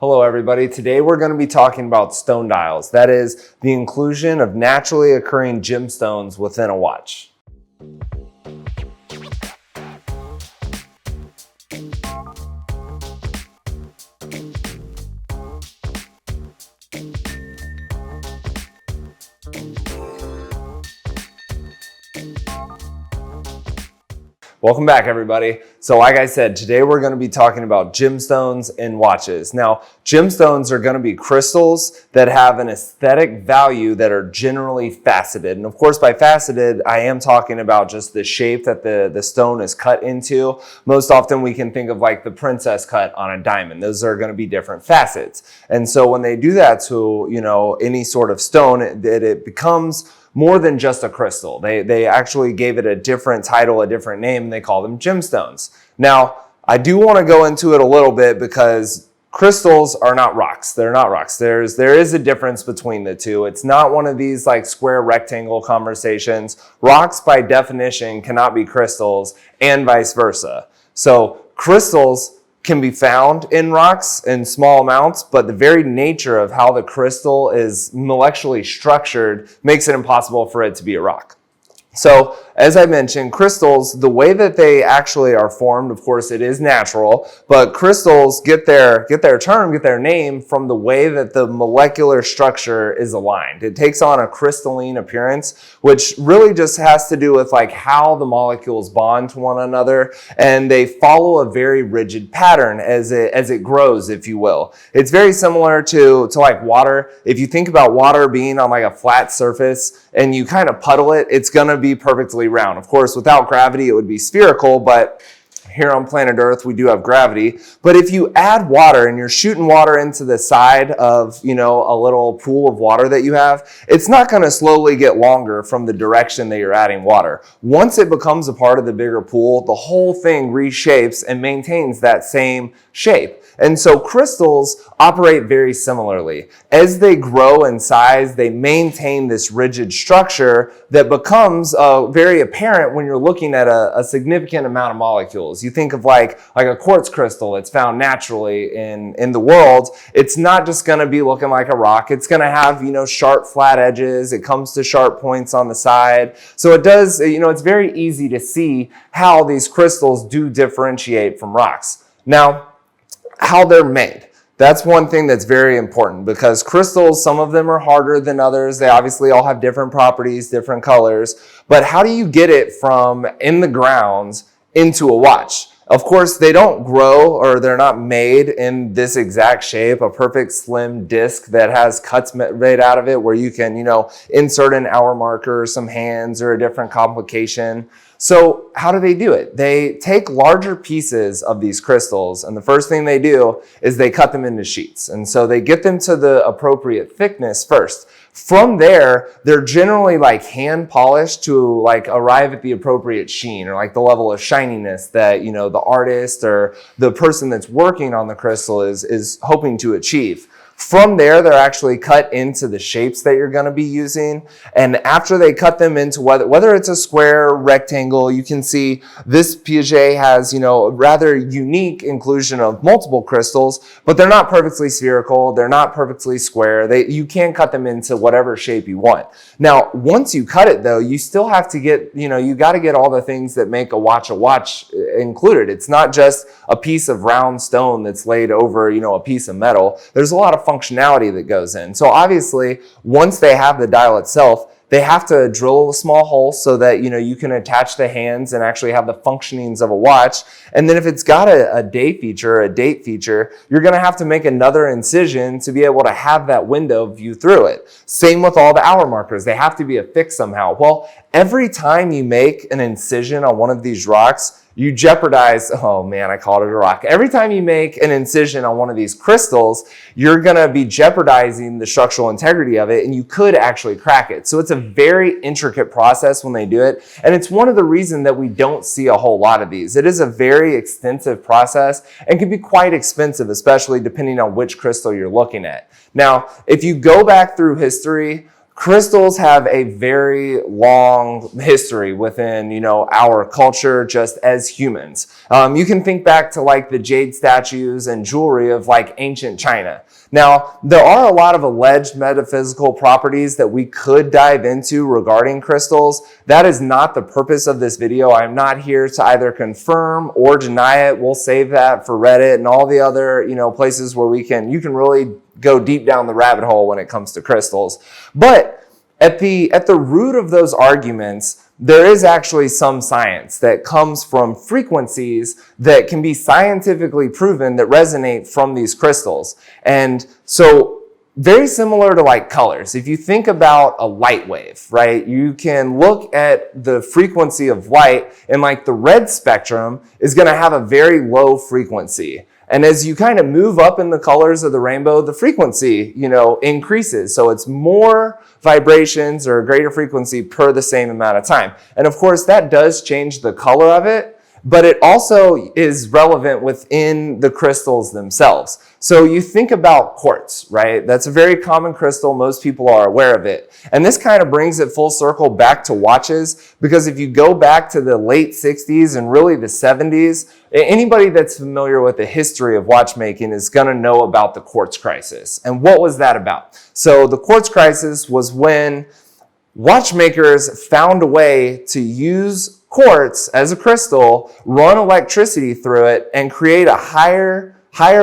Hello everybody, today we're going to be talking about stone dials. That is the inclusion of naturally occurring gemstones within a watch. Welcome back everybody. So like I said, today we're going to be talking about gemstones in watches. Now, gemstones are going to be crystals that have an aesthetic value that are generally faceted. And of course, by faceted, I am talking about just the shape that the stone is cut into. Most often we can think of like the princess cut on a diamond. Those are going to be different facets. And so when they do that to, any sort of stone, it becomes more than just a crystal. They actually gave it a different title, a different name, and they call them gemstones. Now, I do want to go into it a little bit because crystals are not rocks. They're not rocks. There is a difference between the two. It's not one of these like square rectangle conversations. Rocks by definition cannot be crystals and vice versa. So crystals can be found in rocks in small amounts, but the very nature of how the crystal is molecularly structured makes it impossible for it to be a rock. So, as I mentioned, crystals, the way that they actually are formed, of course, it is natural, but crystals get their name from the way that the molecular structure is aligned. It takes on a crystalline appearance, which really just has to do with like how the molecules bond to one another, and they follow a very rigid pattern as it grows, if you will. It's very similar to like water. If you think about water being on like a flat surface and you kind of puddle it, it's going to be perfectly round. Of course, without gravity, it would be spherical, but here on planet Earth, we do have gravity. But if you add water and you're shooting water into the side of, a little pool of water that you have, it's not going to slowly get longer from the direction that you're adding water. Once it becomes a part of the bigger pool, the whole thing reshapes and maintains that same shape. And so crystals operate very similarly. As they grow in size, they maintain this rigid structure that becomes very apparent when you're looking at a significant amount of molecules. You think of like a quartz crystal that's found naturally in the world. It's not just going to be looking like a rock. It's going to have, sharp flat edges. It comes to sharp points on the side. So it does, it's very easy to see how these crystals do differentiate from rocks. Now, how they're made. That's one thing that's very important because crystals, some of them are harder than others. They obviously all have different properties, different colors. But how do you get it from in the ground into a watch? Of course, they don't grow or they're not made in this exact shape, a perfect slim disc that has cuts made out of it where you can, insert an hour marker, some hands, or a different complication. So how do they do it? They take larger pieces of these crystals, and the first thing they do is they cut them into sheets. And so they get them to the appropriate thickness first. From there, they're generally like hand polished to like arrive at the appropriate sheen or like the level of shininess that, the artist or the person that's working on the crystal is hoping to achieve. From there, they're actually cut into the shapes that you're going to be using. And after they cut them into whether it's a square, rectangle, you can see this Piaget has, a rather unique inclusion of multiple crystals, but they're not perfectly spherical. They're not perfectly square. You can cut them into whatever shape you want. Now, once you cut it though, you still have to get, you got to get all the things that make a watch included. It's not just a piece of round stone that's laid over, a piece of metal. There's a lot of functionality that goes in. So obviously, once they have the dial itself, they have to drill a small hole so that, you can attach the hands and actually have the functionings of a watch. And then if it's got a day feature, a date feature, you're going to have to make another incision to be able to have that window view through it. Same with all the hour markers. They have to be affixed somehow. Well, every time you make an incision on one of these rocks, you jeopardize, oh man, I called it a rock. Every time you make an incision on one of these crystals, you're gonna be jeopardizing the structural integrity of it and you could actually crack it. So it's a very intricate process when they do it. And it's one of the reasons that we don't see a whole lot of these. It is a very extensive process and can be quite expensive, especially depending on which crystal you're looking at. Now, if you go back through history, crystals have a very long history within, our culture just as humans. You can think back to like the jade statues and jewelry of like ancient China. Now, there are a lot of alleged metaphysical properties that we could dive into regarding crystals. That is not the purpose of this video. I'm not here to either confirm or deny it. We'll save that for Reddit and all the other, places where you can really go deep down the rabbit hole when it comes to crystals. But at the root of those arguments, there is actually some science that comes from frequencies that can be scientifically proven that resonate from these crystals. And so very similar to like colors. If you think about a light wave, right? You can look at the frequency of light and like the red spectrum is going to have a very low frequency. And as you kind of move up in the colors of the rainbow, the frequency, increases. So it's more vibrations or a greater frequency per the same amount of time. And of course, that does change the color of it, but it also is relevant within the crystals themselves. So you think about quartz, right? That's a very common crystal. Most people are aware of it. And this kind of brings it full circle back to watches, because if you go back to the late 60s and really the 70s, anybody that's familiar with the history of watchmaking is going to know about the quartz crisis. And what was that about? So the quartz crisis was when watchmakers found a way to use quartz as a crystal, run electricity through it, and create a higher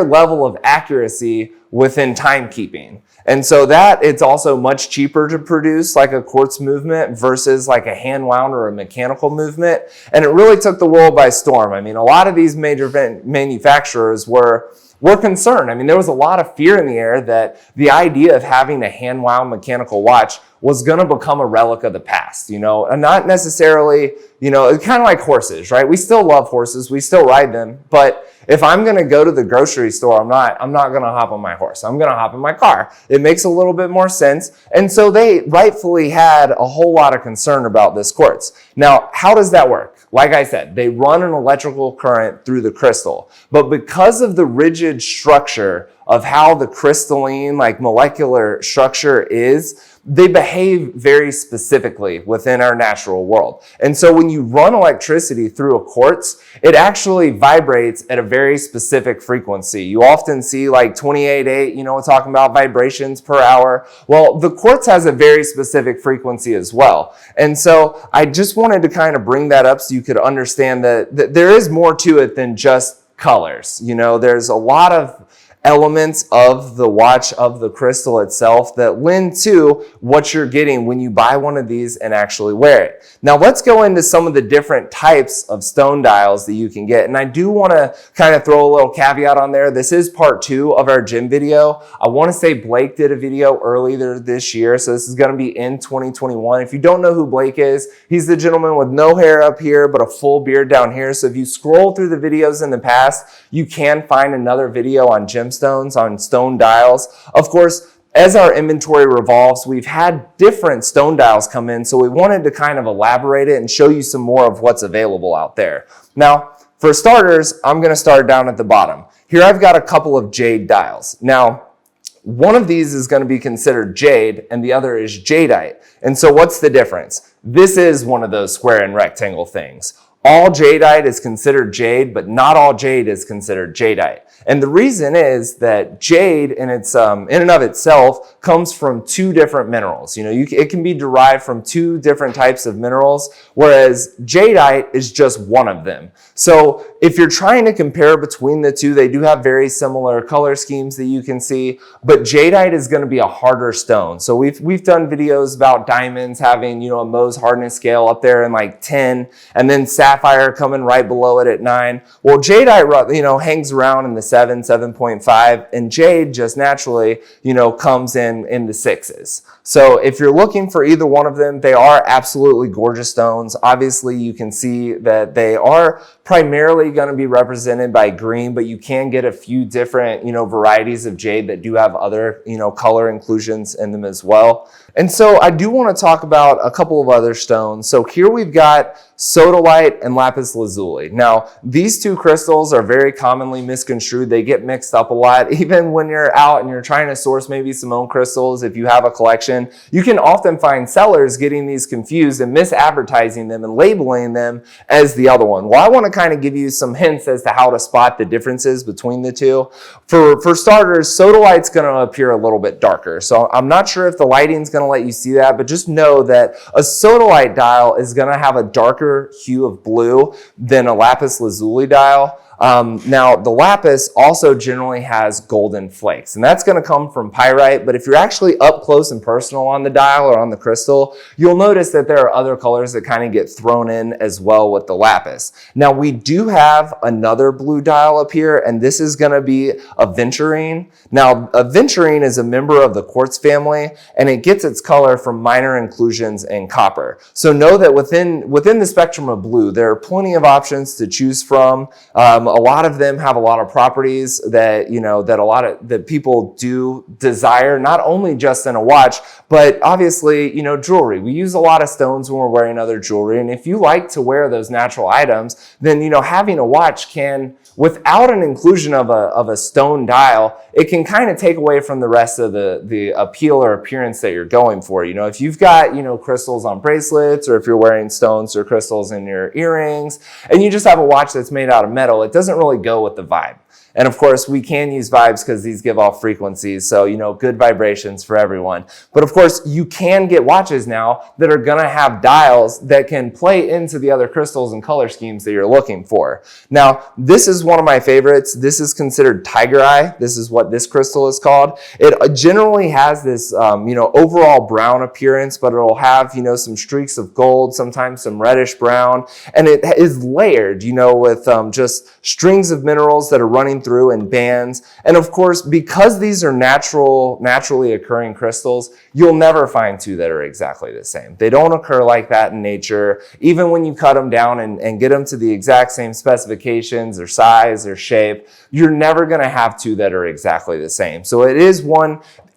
level of accuracy within timekeeping. And so that it's also much cheaper to produce like a quartz movement versus like a hand wound or a mechanical movement. And it really took the world by storm. I mean, a lot of these major manufacturers were concerned. I mean, there was a lot of fear in the air that the idea of having a hand wound mechanical watch was going to become a relic of the past, and not necessarily, it's kind of like horses, right? We still love horses. We still ride them. But if I'm going to go to the grocery store, I'm not going to hop on my horse. I'm going to hop in my car. It makes a little bit more sense. And so they rightfully had a whole lot of concern about this quartz. Now, how does that work? Like I said, they run an electrical current through the crystal. But because of the rigid structure of how the crystalline, like molecular structure is, they behave very specifically within our natural world. And so when you run electricity through a quartz, it actually vibrates at a very specific frequency. You often see like 28.8, we're talking about vibrations per hour. Well, the quartz has a very specific frequency as well. And so I just wanted to kind of bring that up so you could understand that there is more to it than just colors. There's a lot of elements of the watch, of the crystal itself, that lend to what you're getting when you buy one of these and actually wear it. Now let's go into some of the different types of stone dials that you can get. And I do want to kind of throw a little caveat on there. This is part 2 of our gym video. I want to say Blake did a video earlier this year, so this is going to be in 2021. If you don't know who Blake is, he's the gentleman with no hair up here but a full beard down here. So if you scroll through the videos in the past, you can find another video on gemstones, on stone dials. Of course, as our inventory revolves, we've had different stone dials come in, so we wanted to kind of elaborate it and show you some more of what's available out there. Now, for starters, I'm going to start down at the bottom. Here I've got a couple of Jade dials. Now, one of these is going to be considered jade and the other is jadeite. And so what's the difference? This is one of those square and rectangle things. All jadeite is considered jade, but not all jade is considered jadeite. And the reason is that jade in and of itself comes from 2 different minerals. It can be derived from 2 different types of minerals, whereas jadeite is just one of them. So if you're trying to compare between the 2, they do have very similar color schemes that you can see, but jadeite is going to be a harder stone. So we've done videos about diamonds having, a Mohs hardness scale up there in like 10, and then sapphire coming right below it at 9. Well, jadeite, hangs around in the 7.5, and jade just naturally, comes in the 6s. So if you're looking for either one of them, they are absolutely gorgeous stones. Obviously, you can see that they are primarily going to be represented by green, but you can get a few different, varieties of jade that do have other, color inclusions in them as well. And so I do want to talk about a couple of other stones. So here we've got Sodalite and Lapis Lazuli. Now, these two crystals are very commonly misconstrued. They get mixed up a lot. Even when you're out and you're trying to source maybe some own crystals, if you have a collection, you can often find sellers getting these confused and misadvertising them and labeling them as the other one. Well, I want to kind of give you some hints as to how to spot the differences between the two. For starters, Sodalite's going to appear a little bit darker. So I'm not sure if the lighting's going to let you see that, but just know that a Sodalite dial is going to have a darker hue of blue than a Lapis Lazuli dial. Now, the lapis also generally has golden flakes, and that's going to come from pyrite, but if you're actually up close and personal on the dial or on the crystal, you'll notice that there are other colors that kind of get thrown in as well with the lapis. Now, we do have another blue dial up here, and this is going to be Aventurine. Now, Aventurine is a member of the Quartz family, and it gets its color from minor inclusions in copper. So know that within the spectrum of blue, there are plenty of options to choose from. A lot of them have a lot of properties that, that people do desire, not only just in a watch, but obviously, jewelry. We use a lot of stones when we're wearing other jewelry. And if you like to wear those natural items, then, having a watch can, without an inclusion of a stone dial, it can kind of take away from the rest of the appeal or appearance that you're going for. If you've got, crystals on bracelets, or if you're wearing stones or crystals in your earrings, and you just have a watch that's made out of metal, it doesn't really go with the vibe. And of course, we can use vibes because these give off frequencies. So, good vibrations for everyone. But of course, you can get watches now that are going to have dials that can play into the other crystals and color schemes that you're looking for. Now, this is one of my favorites. This is considered tiger eye. This is what this crystal is called. It generally has this, overall brown appearance, but it'll have, some streaks of gold, sometimes some reddish brown. And it is layered, with just strings of minerals that are running through in bands. And of course, because these are naturally occurring crystals, you'll never find two that are exactly the same. They don't occur like that in nature. Even when you cut them down and get them to the exact same specifications or size or shape, you're never going to have two that are exactly the same. So it is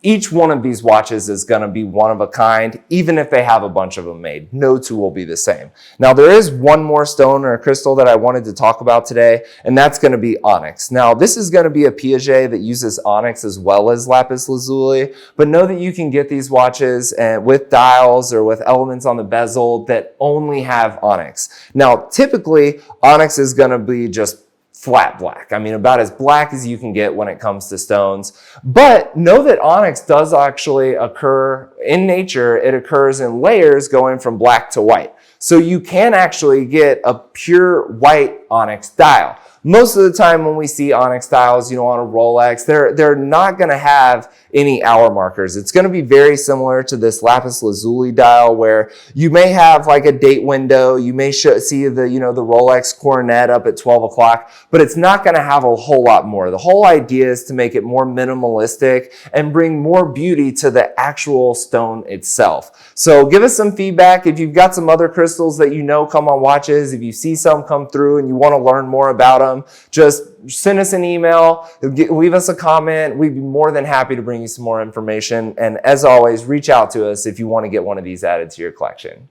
each one of these watches is going to be one of a kind, even if they have a bunch of them made. No two will be the same. Now, there is one more stone or a crystal that I wanted to talk about today, and that's going to be Onyx. Now, this is going to be a Piaget that uses Onyx as well as Lapis Lazuli, but know that you can get these watches with dials or with elements on the bezel that only have Onyx. Now, typically, Onyx is going to be just flat black. I mean, about as black as you can get when it comes to stones. But know that Onyx does actually occur in nature. It occurs in layers going from black to white. So you can actually get a pure white Onyx dial. Most of the time when we see Onyx dials, on a Rolex, they're not going to have any hour markers. It's going to be very similar to this Lapis Lazuli dial, where you may have like a date window. You may see the Rolex coronet up at 12 o'clock, but it's not going to have a whole lot more. The whole idea is to make it more minimalistic and bring more beauty to the actual stone itself. So give us some feedback. If you've got some other crystals that come on watches, if you see some come through and you want to learn more about them, just send us an email, leave us a comment. We'd be more than happy to bring you some more information. And as always, reach out to us if you want to get one of these added to your collection.